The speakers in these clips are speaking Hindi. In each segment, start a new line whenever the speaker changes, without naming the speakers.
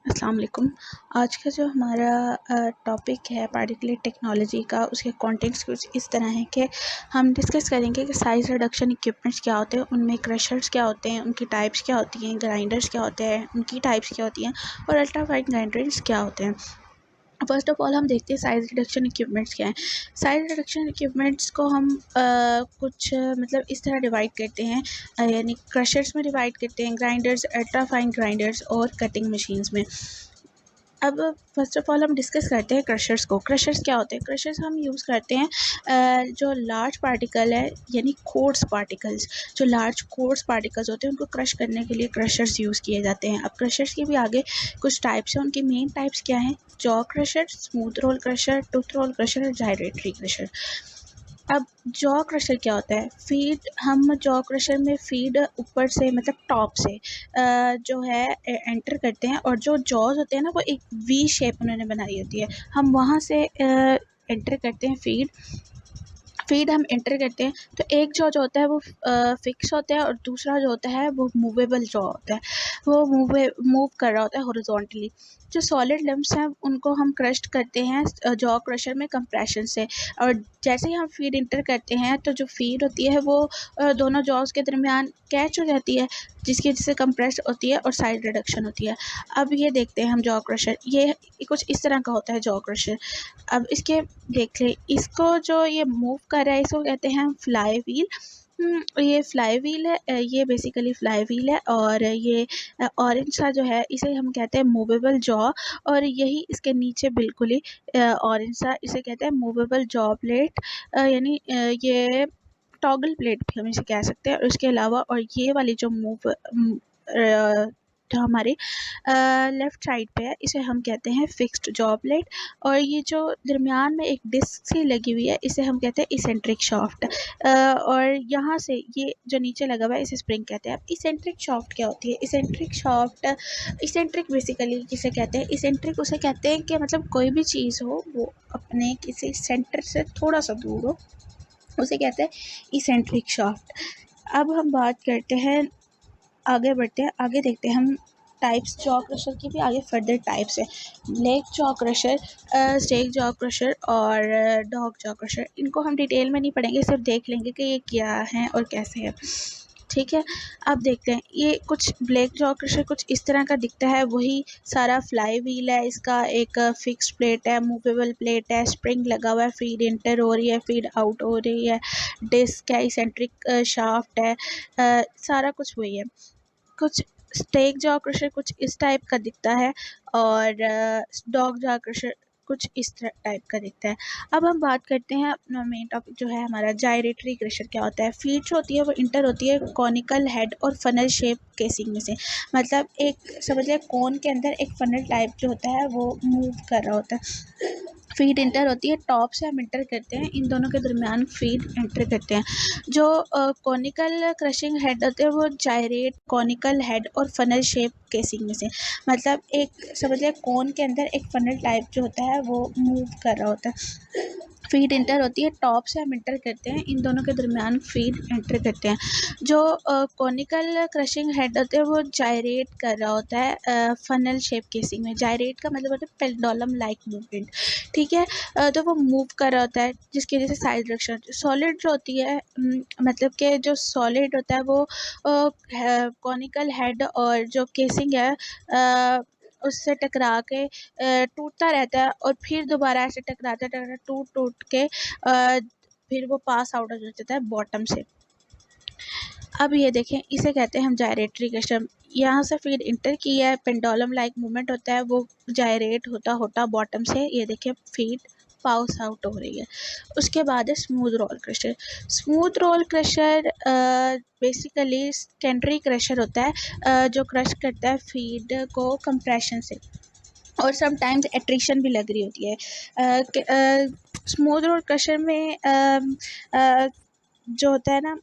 अस्सलाम वालेकुम। आज का जो हमारा टॉपिक है पार्टिकुलर टेक्नोलॉजी का, उसके कंटेंट्स कुछ इस तरह है कि हम डिस्कस करेंगे कि साइज़ रिडक्शन इक्विपमेंट्स क्या होते हैं, उनमें क्रशर्स क्या होते हैं, उनकी टाइप्स क्या होती हैं, ग्राइंडर्स क्या होते हैं, उनकी टाइप्स क्या होती हैं और अल्ट्रा फाइन ग्राइंडर्स क्या होते हैं। फर्स्ट ऑफ ऑल हम देखते हैं साइज़ रिडक्शन इक्विपमेंट्स क्या हैं। साइज़ रिडक्शन इक्विपमेंट्स को हम कुछ मतलब इस तरह डिवाइड करते हैं, यानी क्रशर्स में डिवाइड करते हैं, ग्राइंडर्स, अल्ट्रा फाइन ग्राइंडर्स और कटिंग मशीन्स में। अब फर्स्ट ऑफ ऑल हम डिस्कस करते हैं क्रशर्स को। क्रशर्स क्या होते हैं? क्रशर्स हम यूज़ करते हैं जो लार्ज पार्टिकल है, यानी कोर्स पार्टिकल्स, जो लार्ज कोर्स पार्टिकल्स होते हैं उनको क्रश करने के लिए क्रशर्स यूज़ किए जाते हैं। अब क्रशर्स की भी आगे कुछ टाइप्स हैं। उनकी मेन टाइप्स क्या हैं? Jaw crusher, smooth roll crusher, tooth roll crusher और जायरेटरी क्रशर। अब जॉ क्रशर क्या होता है? हम जॉ क्रशर में फीड ऊपर से मतलब टॉप से जो है एंटर करते हैं, और जो जॉज होते हैं ना वो एक वी शेप उन्होंने बनाई होती है, हम वहाँ से एंटर करते हैं फीड हम एंटर करते हैं। तो एक जॉ जो होता है वो फिक्स होता है और दूसरा जो होता है वो मूवेबल जॉ होता है, वो मूव कर रहा होता है हॉरिजॉन्टली। जो सॉलिड लम्ब्स हैं उनको हम क्रश करते हैं जॉ क्रशर में कंप्रेशन से, और जैसे ही हम फीड इंटर करते हैं तो जो फीड होती है वो दोनों जॉज के दरमियान कैच हो जाती है, जिसकी वजह से कंप्रेस होती है और साइड रिडक्शन होती है। अब ये देखते हैं हम जॉ क्रशर, ये कुछ इस तरह का होता है जॉ क्रशर। अब इसके देख लें, इसको जो ये मूव कर रहा है इसको कहते हैं हम फ्लाई व्हील। ये फ्लाई व्हील है, ये बेसिकली फ्लाई व्हील है, और ये ऑरेंज सा जो है इसे हम कहते हैं मूवेबल जॉ, और यही इसके नीचे बिल्कुल ही ऑरेंज सा, इसे कहते हैं मूवेबल जॉ प्लेट, यानी ये टॉगल प्लेट भी हम इसे कह सकते हैं। और इसके अलावा और ये वाली जो जो हमारी लेफ़्ट साइड पे है इसे हम कहते हैं फिक्स्ड जॉ प्लेट, और ये जो दरमियान में एक डिस्क सी लगी हुई है इसे हम कहते हैं इसेंट्रिक शाफ्ट। और यहाँ से ये जो नीचे लगा हुआ है इसे स्प्रिंग कहते हैं। अब इसेंट्रिक शाफ्ट क्या होती है? इसेंट्रिक शाफ्ट, इसेंट्रिक बेसिकली किसे कहते हैं? इसेंट्रिक उसे कहते हैं कि मतलब कोई भी चीज़ हो वो अपने किसी सेंटर से थोड़ा सा दूर हो, उसे कहते हैं इसेंट्रिक शाफ्ट। अब हम बात करते हैं, आगे बढ़ते हैं, आगे देखते हैं हम टाइप्स जॉ क्रशर की भी आगे फर्दर टाइप्स है। Blake jaw crusher, stake jaw crusher और डॉग जॉ क्रशर। इनको हम डिटेल में नहीं पढ़ेंगे, सिर्फ देख लेंगे कि ये क्या है और कैसे है, ठीक है। अब देखते हैं, ये कुछ ब्लैक जॉ क्रशर कुछ इस तरह का दिखता है, वही सारा फ्लाई व्हील है, इसका एक फिक्स प्लेट है, मूवेबल प्लेट है, स्प्रिंग लगा हुआ है, फीड इंटर हो रही है, फीड आउट हो रही है, डिस्क है, इसेंट्रिक शाफ्ट है, सारा कुछ वही है। कुछ स्टेक जॉ क्रशर कुछ इस टाइप का दिखता है, और डॉग जॉ क्रशर कुछ इस टाइप का दिखता है। अब हम बात करते हैं, अपना मेन टॉपिक जो है हमारा जायरेटरी क्रशर क्या होता है। फीड जो होती है वो इंटर होती है कॉनिकल हेड और फनल शेप केसिंग में से, मतलब एक समझ लिया कोन के अंदर एक फनल टाइप जो होता है वो मूव कर रहा होता है। फीड इंटर होती है, टॉप से हम इंटर करते हैं, इन दोनों के दरमियान फीड इंटर करते हैं। जो कॉनिकल क्रशिंग हेड होते हैं वो जायरेट, कॉनिकल हेड और फनल शेप केसिंग में से, मतलब एक समझ लिया कोन के अंदर एक फनल टाइप जो होता है वो मूव कर रहा होता है। फीड इंटर होती है, टॉप से हम इंटर करते हैं, इन दोनों के दरमियान फीड इंटर करते हैं। जो कॉनिकल क्रशिंग हेड होते हैं वो जायरेट कर रहा होता है फनल शेप केसिंग में। जायरेट का मतलब होता है पेंडुलम लाइक मूवमेंट, ठीक है। तो वो मूव कर रहा होता है जिसकी वजह से साइड डायरेक्शन। सॉलिड जो होती है, मतलब कि जो सॉलिड होता है वो कॉनिकल हेड और जो केसिंग है उससे टकरा के टूटता रहता है, और फिर दोबारा ऐसे टकराता टकराता टूट टूट के फिर वो पास आउट हो जाता है बॉटम से। अब ये देखें, इसे कहते हैं हम जायरेटरी क्रशर। यहाँ से फीड इंटर किया है, पेंडुलम लाइक मूवमेंट होता है, वो जायरेट होता होता बॉटम से ये देखें फीड पास आउट हो रही है। उसके बाद है smooth roll crusher. Smooth roll crusher basically secondary crusher होता है, जो क्रश करता है फीड को कंप्रेशन से, और समटाइम्स एट्रिशन भी लग रही होती है। स्मूथ रोल क्रशर में जो होता है ना,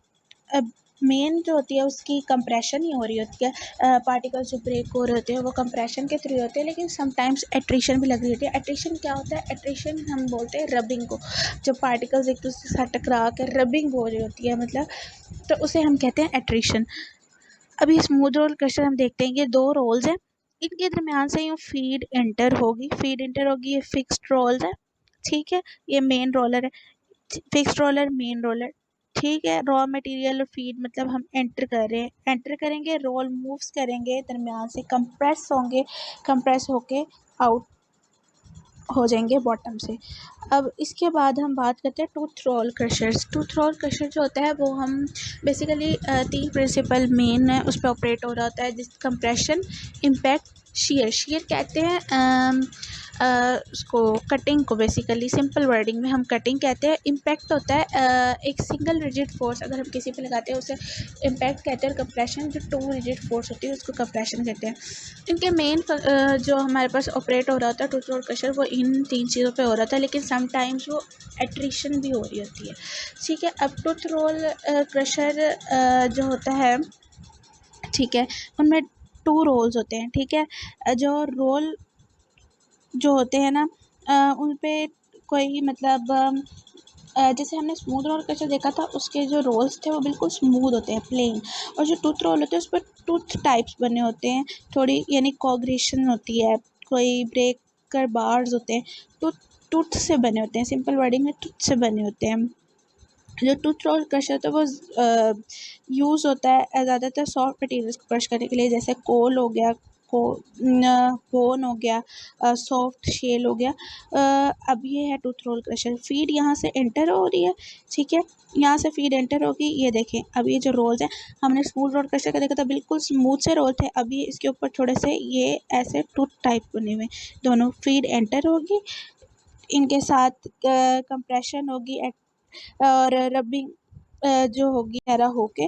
मेन जो होती है उसकी कंप्रेशन ही हो रही होती है, पार्टिकल्स जो ब्रेक हो रहे होते हैं वो कंप्रेशन के थ्रू होते हैं, लेकिन समटाइम्स एट्रिशन भी लग रही होती है। एट्रिशन क्या होता है? एट्रिशन हम बोलते हैं रबिंग को, जब पार्टिकल्स एक दूसरे के साथ टकरा कर रबिंग हो रही होती है मतलब, तो उसे हम कहते हैं एट्रिशन। अभी स्मूथ रोल क्रशर हम देखते हैं कि दो रोल्स हैं, इनके दरमियान से यूँ फीड एंटर होगी, ये फिक्स्ड रोल्स है, ठीक है, ये मेन रोलर है, फिक्स्ड रोलर मेन रोलर, ठीक है। रॉ मटेरियल और फीड मतलब हम एंटर कर रहे हैं, एंटर करेंगे, रोल मूव्स करेंगे, दरमियान से कंप्रेस होंगे, कंप्रेस होके आउट हो जाएंगे बॉटम से। अब इसके बाद हम बात करते हैं tooth roll crushers. Tooth roll crusher जो होता है वो हम बेसिकली 3 प्रिंसिपल मेन है उस पर ऑपरेट हो रहा होता है, जिस कंप्रेशन, इम्पैक्ट, शेयर। शेयर कहते हैं उसको, कटिंग को, बेसिकली सिंपल वर्डिंग में हम कटिंग कहते हैं। इम्पैक्ट होता है एक सिंगल रिजिड फोर्स अगर हम किसी पे लगाते हैं उसे इम्पैक्ट कहते हैं, और कंप्रेशन जो 2 रिजिड फोर्स होती है उसको कंप्रेशन कहते हैं। इनके मेन जो हमारे पास ऑपरेट हो रहा होता है टूथ रोल क्रशर, वो इन 3 चीज़ों पे हो रहा था, लेकिन समटाइम्स वो एट्रिशन भी हो रही होती है, ठीक है। अब टूथ रोल क्रशर जो होता है, ठीक है, उनमें 2 रोल्स होते हैं, ठीक है। जो रोल जो होते हैं ना उन पे कोई मतलब जैसे हमने स्मूथ रोल क्रशर देखा था, उसके जो रोल्स थे वो बिल्कुल स्मूथ होते हैं, प्लेन, और जो टूथ रोल होते हैं उस पर टूथ टाइप्स बने होते हैं, थोड़ी यानी कॉग्रेशन होती है, कोई ब्रेकर बार्स होते हैं, टूथ टूथ से बने होते हैं, सिंपल वर्डिंग में टूथ से बने होते हैं। जो टूथ रोल क्रशर होता है वो यूज़ होता है ज़्यादातर सॉफ्ट मटेरियल्स को क्रश करने के लिए, जैसे कोल हो गया, को कोन हो गया, सॉफ्ट शेल हो गया। अब ये है टूथ रोल क्रशर। फीड यहाँ से एंटर हो रही है, ठीक है, यहाँ से फीड एंटर होगी, ये देखें। अब ये जो रोल्स हैं, हमने स्मूथ रोल क्रशर का देखा था, बिल्कुल स्मूथ से रोल थे, अब ये इसके ऊपर थोड़े से ये ऐसे टूथ टाइप बने हुए, दोनों फीड एंटर होगी, इनके साथ कंप्रेशन होगी और रबिंग जो होगी एरा होके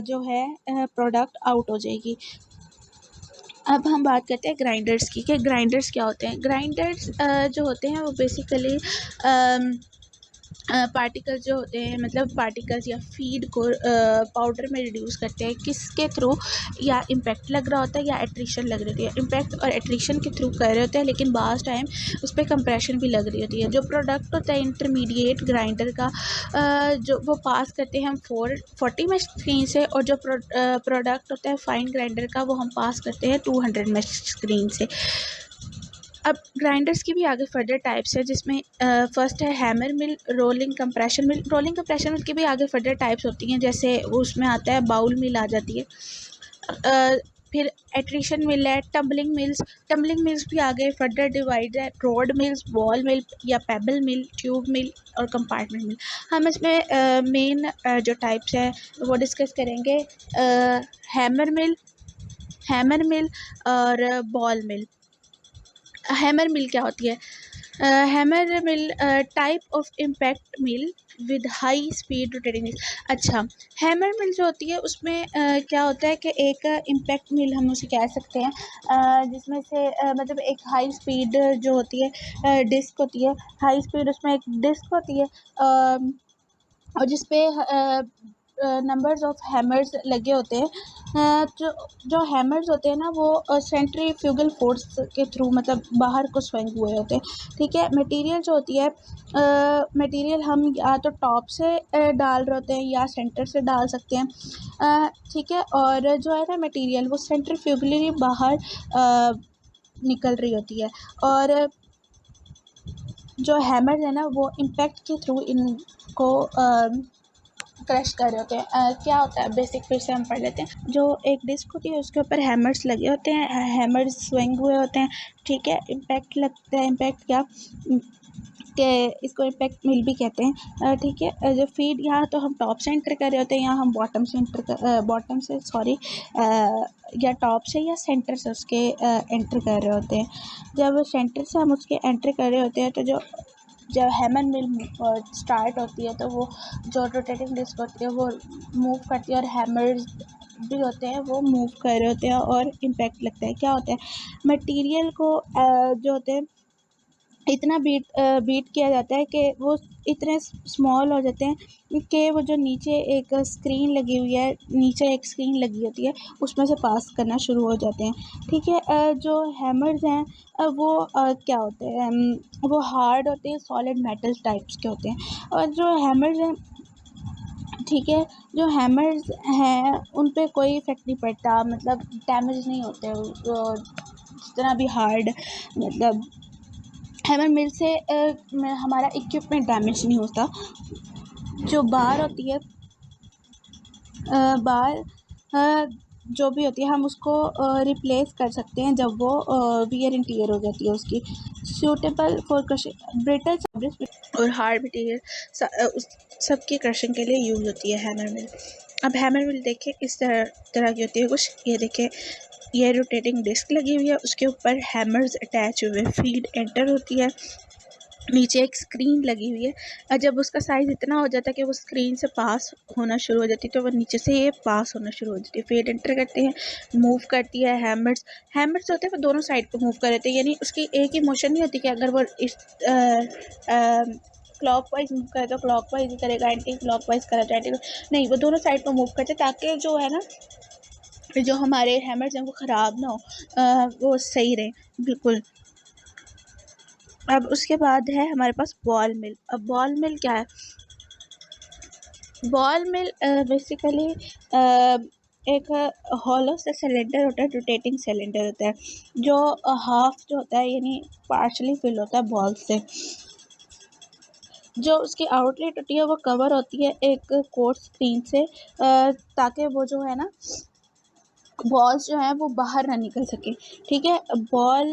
जो है प्रोडक्ट आउट हो जाएगी। अब हम बात करते हैं ग्राइंडर्स की, कि ग्राइंडर्स क्या होते हैं। ग्राइंडर्स जो होते हैं वो बेसिकली पार्टिकल्स जो होते हैं, मतलब पार्टिकल्स या फीड को पाउडर में रिड्यूस करते हैं, किसके थ्रू, या इम्पैक्ट लग रहा होता है या एट्रिशन लग रही होती है। इम्पैक्ट और एट्रिशन के थ्रू कर रहे होते हैं, लेकिन बाज़ टाइम उस पर कंप्रेशन भी लग रही होती है। जो प्रोडक्ट होता है इंटरमीडिएट ग्राइंडर का जो वो पास करते हैं हम 440 में स्क्रीन से, और जो प्रोडक्ट होता है फाइन ग्राइंडर का वो हम पास करते हैं 200 में स्क्रीन से। अब ग्राइंडर्स की भी आगे फर्दर टाइप्स है, जिसमें फर्स्ट है हैमर मिल, रोलिंग कंप्रेशन मिल। रोलिंग कंप्रेशन मिल की भी आगे फर्दर टाइप्स होती हैं, जैसे उसमें आता है बाउल मिल आ जाती है, फिर एट्रिशन मिल है, टम्बलिंग मिल्स। टम्बलिंग मिल्स भी आगे फर्दर डिवाइड है, रोड मिल्स, बॉल मिल या पेबल मिल, ट्यूब मिल और कंपार्टमेंट मिल। हम इसमें मेन जो टाइप्स हैं वो डिस्कस करेंगे, हैमर मिल और बॉल मिल। हैमर मिल क्या होती है? Hammer mill type of impact mill with high speed rotating wheels. अच्छा, हैमर मिल जो होती है उसमें क्या होता है कि एक इम्पैक्ट मिल हम उसे कह सकते हैं, जिसमें से मतलब एक हाई स्पीड जो होती है डिस्क होती है, हाई स्पीड उसमें एक डिस्क होती है, और जिस पे नंबर्स ऑफ हैमर्स लगे होते हैं। जो जो हैमर्स होते हैं ना वो सेंट्रीफ्यूगल फोर्स के थ्रू मतलब बाहर को स्विंग हुए होते हैं, ठीक है। मटेरियल जो होती है, मटेरियल हम या तो टॉप से डाल रहे होते हैं या सेंटर से डाल सकते हैं, ठीक है। और जो है ना मटेरियल वो सेंट्रीफ्यूगली बाहर निकल रही होती है, और जो हैमर्स है ना वो इम्पैक्ट के थ्रू इनको क्रश कर रहे होते हैं। क्या होता है बेसिक फिर से हम पढ़ लेते हैं। जो एक डिस्क होती है उसके ऊपर हैमर्स लगे होते हैं, हैमर्स स्विंग हुए होते हैं, ठीक है। इम्पैक्ट लगता है, इम्पैक्ट क्या कि इसको इम्पैक्ट मिल भी कहते हैं, ठीक है। जो फीड यहाँ तो हम टॉप से एंटर कर रहे होते हैं, यहाँ हम बॉटम से बॉटम से सॉरी या टॉप से या सेंटर से उसके एंटर कर रहे होते हैं। जब सेंटर से हम उसके एंटर कर रहे होते हैं तो जब हैमर मिल स्टार्ट होती है तो वो जो रोटेटिंग डिस्क होती है वो मूव करती है, और हैमर्स भी होते हैं वो मूव कर रहे होते हैं और इम्पैक्ट लगता है। क्या होता है, मटेरियल को जो होते हैं इतना बीट किया जाता है कि वो इतने स्मॉल हो जाते हैं कि वो जो नीचे एक स्क्रीन लगी हुई है, नीचे एक स्क्रीन लगी होती है, उसमें से पास करना शुरू हो जाते हैं, ठीक है। जो हैमर्स हैं वो क्या होते हैं, वो हार्ड होते हैं, सॉलिड मेटल टाइप्स के होते हैं। और जो हैमर्स हैं, ठीक है। जो हैमर्स हैं उन पे कोई इफ़ेक्ट नहीं पड़ता, मतलब डैमेज नहीं होते जितना भी हार्ड, मतलब हैमर मिल से हमारा इक्विपमेंट डैमेज नहीं होता। जो बार होती है, बार जो भी होती है हम उसको रिप्लेस कर सकते हैं जब वो वियर एंड टियर हो जाती है उसकी। सूटेबल फॉर क्रशिंग ब्रिटल और हार्ड मटेरियल उस सबकी क्रशिंग के लिए यूज़ होती है हैमर मिल। अब हैमर मिल देखिए इस तरह की होती है कुछ, ये देखिए ये रोटेटिंग डिस्क लगी हुई है, उसके ऊपर हैमर्स अटैच हुए, फीड एंटर होती है, नीचे एक स्क्रीन लगी हुई है, और जब उसका साइज़ इतना हो जाता है कि वो स्क्रीन से पास होना शुरू हो जाती है तो वो नीचे से ये पास होना शुरू हो जाती है। फीड एंटर करते हैं, मूव करती है। हैमर्स होते हैं वो दोनों साइड पर मूव कर देते हैं, यानी उसकी एक ही मोशन नहीं होती कि अगर वो इस क्लॉकवाइज मूव करे तो क्लॉकवाइज ही करेगा, एंटी क्लॉकवाइज करे तो एंटी, नहीं, वो दोनों साइड पर मूव करते ताकि जो है ना, जो हमारे हैमर्स हैं वो ख़राब ना हो, वो सही रहे बिल्कुल। अब उसके बाद है हमारे पास बॉल मिल। अब बॉल मिल क्या है? बॉल मिल बेसिकली एक हॉलो से सिलेंडर होता है, रोटेटिंग सिलेंडर होता है, जो हाफ जो होता है यानी पार्शली फिल होता है बॉल से। जो उसकी आउटलेट होती है वो कवर होती है एक कोर्स स्क्रीन से, ताकि वो जो है ना, बॉल्स जो है वो बाहर ना निकल सके। ठीक है, बॉल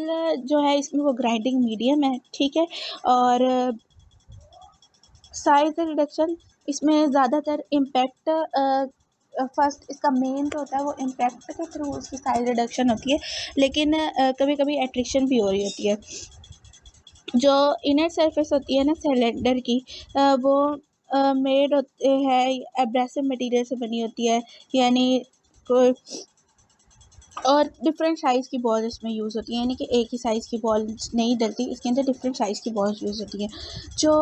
जो है इसमें वो ग्राइंडिंग मीडियम है, ठीक है। और साइज़ रिडक्शन इसमें ज़्यादातर इम्पैक्ट फर्स्ट इसका मेन जो होता है वो इम्पैक्ट के थ्रू उसकी साइज़ रिडक्शन होती है, लेकिन कभी कभी एट्रिशन भी हो रही होती है। जो इनर सरफेस होती है ना सिलेंडर की, वो मेड होते है एब्रेसिव मटेरियल से बनी होती है, यानी कोई और डिफरेंट साइज़ की बॉल इसमें यूज़ होती हैं, यानी कि एक ही साइज़ की बॉल नहीं डलती, इसके अंदर डिफरेंट साइज़ की बॉल्स यूज़ होती हैं। जो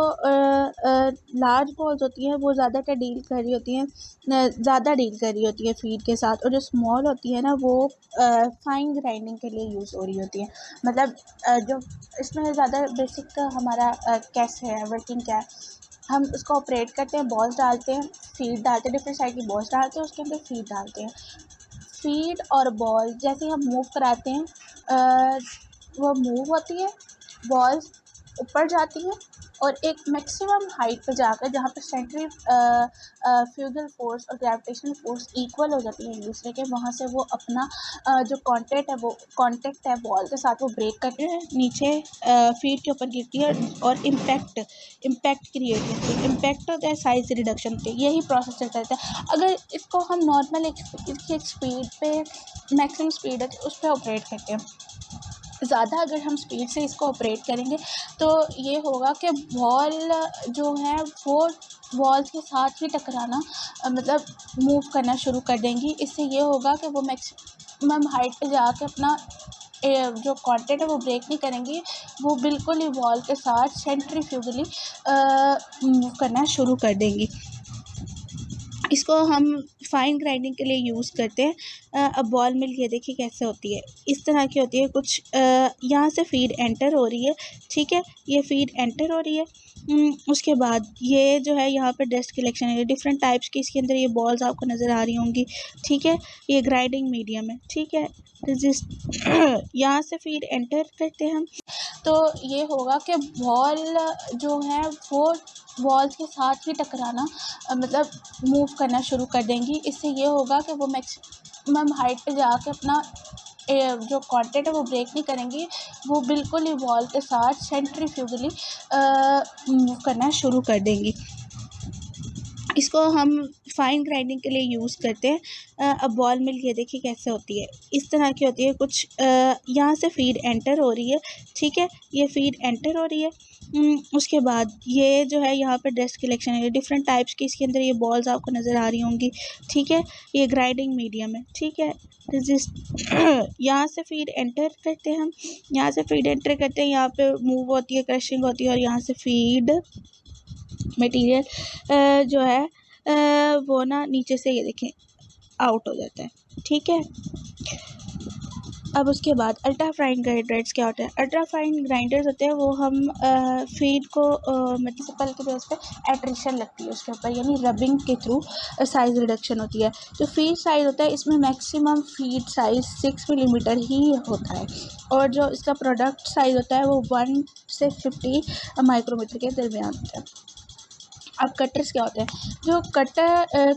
लार्ज बॉल्स होती हैं वो ज़्यादातर डील कर रही होती हैं, ज़्यादा डील कर रही होती है फीड के साथ, और जो स्मॉल होती है ना वो फाइन ग्राइंडिंग के लिए यूज़ हो रही होती है। मतलब जो इसमें ज़्यादा बेसिक हमारा कैसे है, वर्किंग क्या है, हम उसको ऑपरेट करते हैं, बॉल्स डालते हैं, फीड डालते हैं, डिफरेंट साइज़ की बॉल्स डालते हैं, उसके अंदर फीड डालते हैं। फीड और बॉल जैसे ही हम मूव कराते हैं, वो मूव होती है, बॉल्स ऊपर जाती हैं और एक मैक्सिमम हाइट पे जाकर जहाँ पे सेंट्री फ्यूगल फोर्स और ग्रेविटेशनल फोर्स इक्वल हो जाती है एक दूसरे के, वहाँ से वो अपना जो कांटेक्ट है बॉल के साथ वो ब्रेक करते हैं, नीचे फीड के ऊपर गिरती है और इम्पैक्ट क्रिएट करती है। इम्पैक्ट होता है साइज रिडक्शन होती है, यही प्रोसेस चलता रहता है। अगर इसको हम नॉर्मल एक स्पीड पे, मैक्सिमम स्पीड है उस पर ऑपरेट करते हैं, ज़्यादा अगर हम स्पीड से इसको ऑपरेट करेंगे तो ये होगा कि बॉल जो है वो बॉल्स के साथ ही टकराना, मतलब मूव करना शुरू कर देंगी। इससे ये होगा कि वो मैक्सिमम हाइट पे जाके अपना जो कांटेक्ट है वो ब्रेक नहीं करेंगी, वो बिल्कुल ही बॉल के साथ सेंट्रीफ्यूगली मूव करना शुरू कर देंगी। इसको हम फाइन ग्राइंडिंग के लिए यूज़ करते हैं। अब बॉल मिल ये देखिए कैसे होती है, इस तरह की होती है कुछ, यहाँ से फीड एंटर हो रही है, ठीक है, ये फीड एंटर हो रही है। उसके बाद ये जो है यहाँ पे डस्ट कलेक्शन है, डिफरेंट टाइप्स की इसके अंदर ये बॉल्स आपको नज़र आ रही होंगी, ठीक है। ये ग्राइंडिंग मीडियम है, ठीक है, रजिस्ट यहाँ से फीड एंटर करते हैं हम, तो ये होगा कि बॉल जो है वो बॉल्स के साथ ही टकराना, मतलब मूव करना शुरू कर देंगी। इससे ये होगा कि वो मैक्सिमम हाइट पे जाके अपना जो कांटेक्ट है वो ब्रेक नहीं करेंगी, वो बिल्कुल ही बॉल के साथ सेंट्रीफ्यूगली मूव करना शुरू कर देंगी। इसको हम फाइन ग्राइंडिंग के लिए यूज़ करते हैं। अब बॉल मिल ये देखिए कैसे होती है, इस तरह की होती है कुछ, यहाँ से फीड एंटर हो रही है, ठीक है, ये फीड एंटर हो रही है। उसके बाद ये जो है यहाँ पे डस्ट कलेक्शन है, डिफरेंट टाइप्स की इसके अंदर ये बॉल्स आपको नज़र आ रही होंगी, ठीक है। ये ग्राइंडिंग मीडियम है, ठीक है, रजिस्ट यहाँ से फीड एंटर करते हैं हम, यहाँ से फीड एंटर करते हैं, यहाँ पे मूव होती है, क्रशिंग होती है, और यहाँ से फीड मटेरियल जो है वो ना नीचे से ये देखें आउट हो जाता है, ठीक है। अब उसके बाद अल्ट्रा फाइन ग्राइंडर्स क्या होते हैं? अल्ट्रा फाइन ग्राइंडर्स होते हैं वो हम फीड को मल्टीपल के बेस पे एट्रिशन लगती है उसके ऊपर, यानी रबिंग के थ्रू साइज़ रिडक्शन होती है। जो फीड साइज़ होता है इसमें मैक्सिमम फीड साइज़ 6 मिलीमीटर ही होता है, और जो इसका प्रोडक्ट साइज़ होता है वो 1 से 50 माइक्रोमीटर के दरमियान होता है। अब कटर्स क्या होते हैं? जो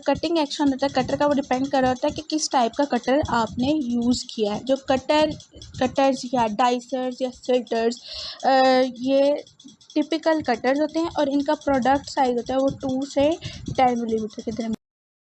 कटिंग एक्शन होता है कटर का, वो डिपेंड कर रहा होता है कि किस टाइप का कटर आपने यूज़ किया है। जो कटर्स या डाइसर्स या सिल्टर्स, ये टिपिकल कटर्स होते हैं और इनका प्रोडक्ट साइज़ होता है वो 2 से 10 मिलीमीटर के दरमियान